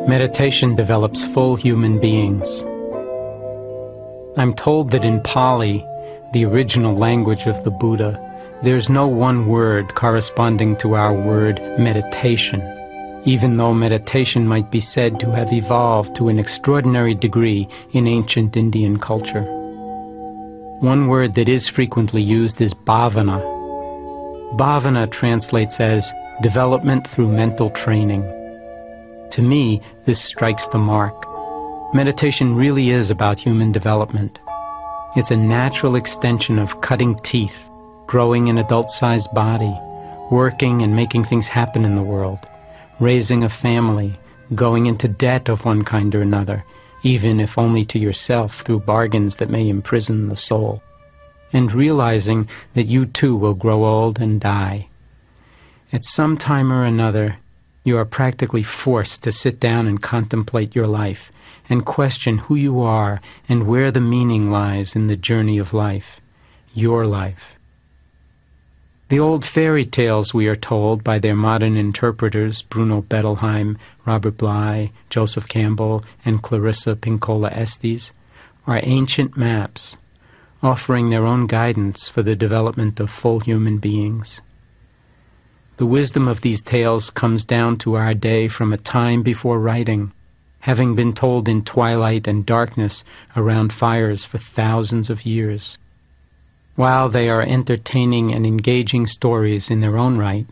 Meditation develops full human beings. I'm told that in Pali, the original language of the Buddha, there's no one word corresponding to our word meditation, even though meditation might be said to have evolved to an extraordinary degree in ancient Indian culture. One word that is frequently used is bhavana. Bhavana translates as development through mental training. To me, this strikes the mark. Meditation really is about human development. It's a natural extension of cutting teeth, growing an adult-sized body, working and making things happen in the world, raising a family, going into debt of one kind or another, even if only to yourself through bargains that may imprison the soul, and realizing that you too will grow old and die. At some time or another, you are practically forced to sit down and contemplate your life and question who you are and where the meaning lies in the journey of life, your life. The old fairy tales, we are told by their modern interpreters, Bruno Bettelheim, Robert Bly, Joseph Campbell, and Clarissa Pinkola Estes, are ancient maps, offering their own guidance for the development of full human beings. The wisdom of these tales comes down to our day from a time before writing, having been told in twilight and darkness around fires for thousands of years. While they are entertaining and engaging stories in their own right,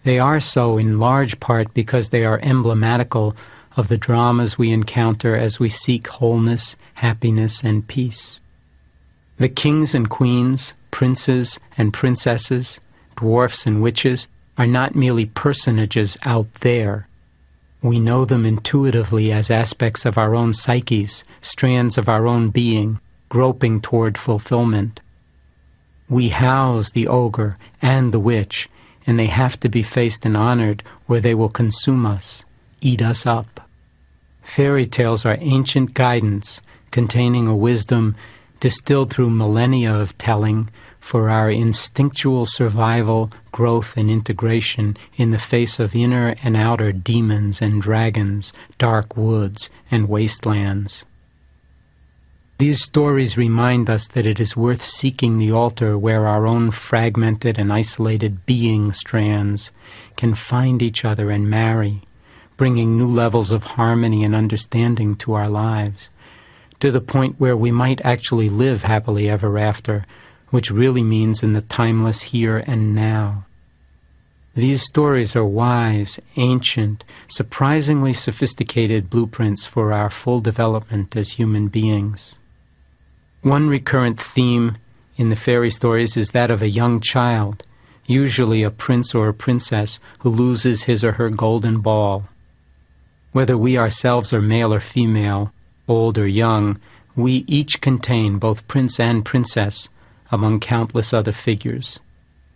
they are so in large part because they are emblematical of the dramas we encounter as we seek wholeness, happiness, and peace. The kings and queens, princes and princesses, dwarfs and witches are not merely personages out there. We know them intuitively as aspects of our own psyches, strands of our own being, groping toward fulfillment. We house the ogre and the witch, and they have to be faced and honored, or they will consume us, eat us up. Fairy tales are ancient guidance containing a wisdom distilled through millennia of telling for our instinctual survival, growth, and integration in the face of inner and outer demons and dragons, dark woods, and wastelands. These stories remind us that it is worth seeking the altar where our own fragmented and isolated being strands can find each other and marry, bringing new levels of harmony and understanding to our lives, to the point where we might actually live happily ever after, which really means in the timeless here and now. These stories are wise, ancient, surprisingly sophisticated blueprints for our full development as human beings. One recurrent theme in the fairy stories is that of a young child, usually a prince or a princess, who loses his or her golden ball. Whether we ourselves are male or female, old or young, we each contain both prince and princess among countless other figures.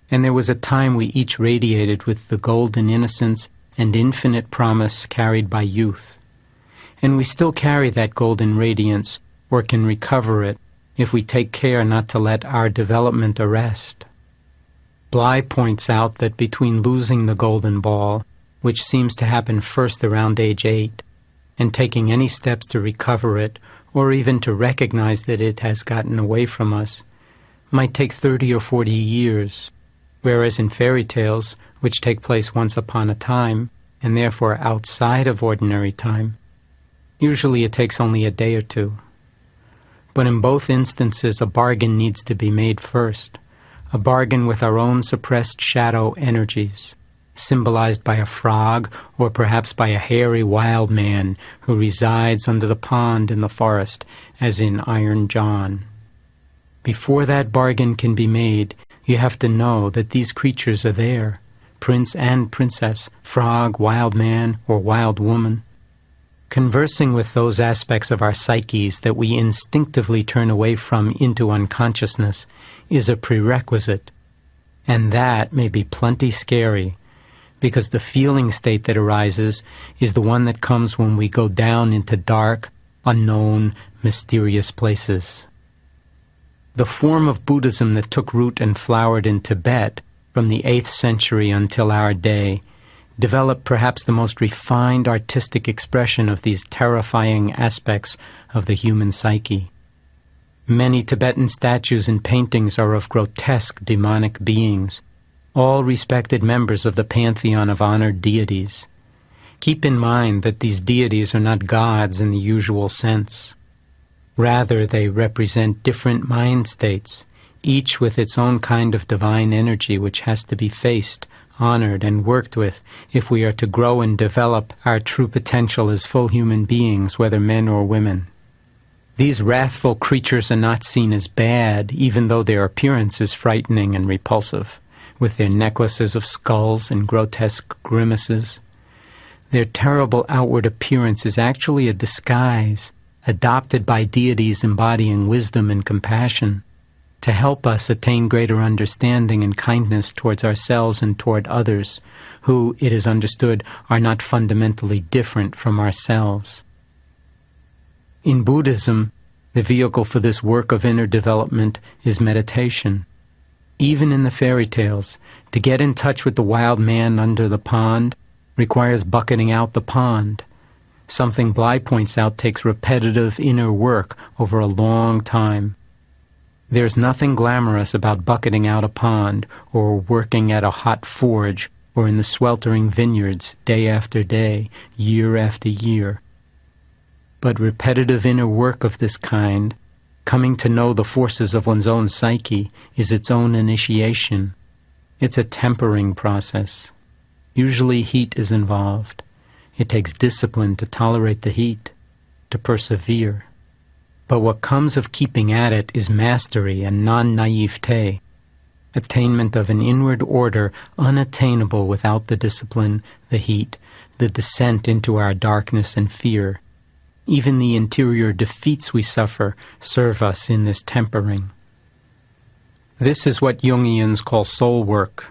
And there was a time we each radiated with the golden innocence and infinite promise carried by youth. And we still carry that golden radiance, or can recover it, if we take care not to let our development arrest. Bly points out that between losing the golden ball, which seems to happen first around age 8, and taking any steps to recover it, or even to recognize that it has gotten away from us, might take 30 or 40 years, whereas in fairy tales, which take place once upon a time, and therefore outside of ordinary time, usually it takes only a day or two. But in both instances, a bargain needs to be made first, a bargain with our own suppressed shadow energies, symbolized by a frog or perhaps by a hairy wild man who resides under the pond in the forest, as in Iron John. Before that bargain can be made, you have to know that these creatures are there, prince and princess, frog, wild man, or wild woman. Conversing with those aspects of our psyches that we instinctively turn away from into unconsciousness is a prerequisite, and that may be plenty scary, because the feeling state that arises is the one that comes when we go down into dark, unknown, mysterious places. The form of Buddhism that took root and flowered in Tibet from the 8th century until our day develop perhaps the most refined artistic expression of these terrifying aspects of the human psyche. Many Tibetan statues and paintings are of grotesque demonic beings, all respected members of the pantheon of honored deities. Keep in mind that these deities are not gods in the usual sense. Rather, they represent different mind states, each with its own kind of divine energy which has to be faced, honored, and worked with if we are to grow and develop our true potential as full human beings, whether men or women. These wrathful creatures are not seen as bad, even though their appearance is frightening and repulsive, with their necklaces of skulls and grotesque grimaces. Their terrible outward appearance is actually a disguise adopted by deities embodying wisdom and compassion to help us attain greater understanding and kindness towards ourselves and toward others, who, it is understood, are not fundamentally different from ourselves. In Buddhism, the vehicle for this work of inner development is meditation. Even in the fairy tales, to get in touch with the wild man under the pond requires bucketing out the pond. Something Bly points out takes repetitive inner work over a long time. There's nothing glamorous about bucketing out a pond or working at a hot forge or in the sweltering vineyards day after day, year after year. But repetitive inner work of this kind, coming to know the forces of one's own psyche, is its own initiation. It's a tempering process. Usually heat is involved. It takes discipline to tolerate the heat, to persevere. But what comes of keeping at it is mastery and non-naivete, attainment of an inward order unattainable without the discipline, the heat, the descent into our darkness and fear. Even the interior defeats we suffer serve us in this tempering. This is what Jungians call soul work,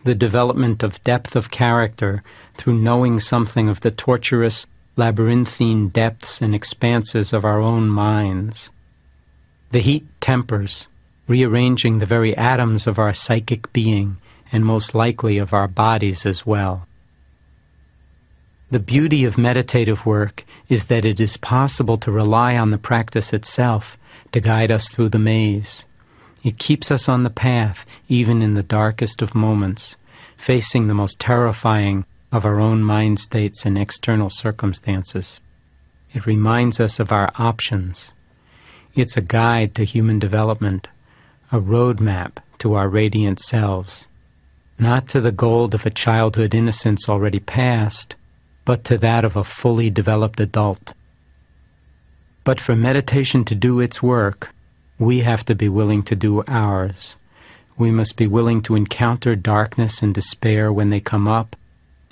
the development of depth of character through knowing something of the torturous, labyrinthine depths and expanses of our own minds. The heat tempers, rearranging the very atoms of our psychic being, and most likely of our bodies as well. The beauty of meditative work is that it is possible to rely on the practice itself to guide us through the maze. It keeps us on the path, even in the darkest of moments, facing the most terrifying of our own mind states and external circumstances. It reminds us of our options. It's a guide to human development, a roadmap to our radiant selves, not to the gold of a childhood innocence already past, but to that of a fully developed adult. But for meditation to do its work, we have to be willing to do ours. We must be willing to encounter darkness and despair when they come up,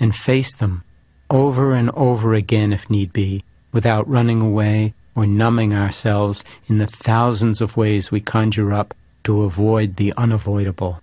and face them over and over again if need be, without running away or numbing ourselves in the thousands of ways we conjure up to avoid the unavoidable.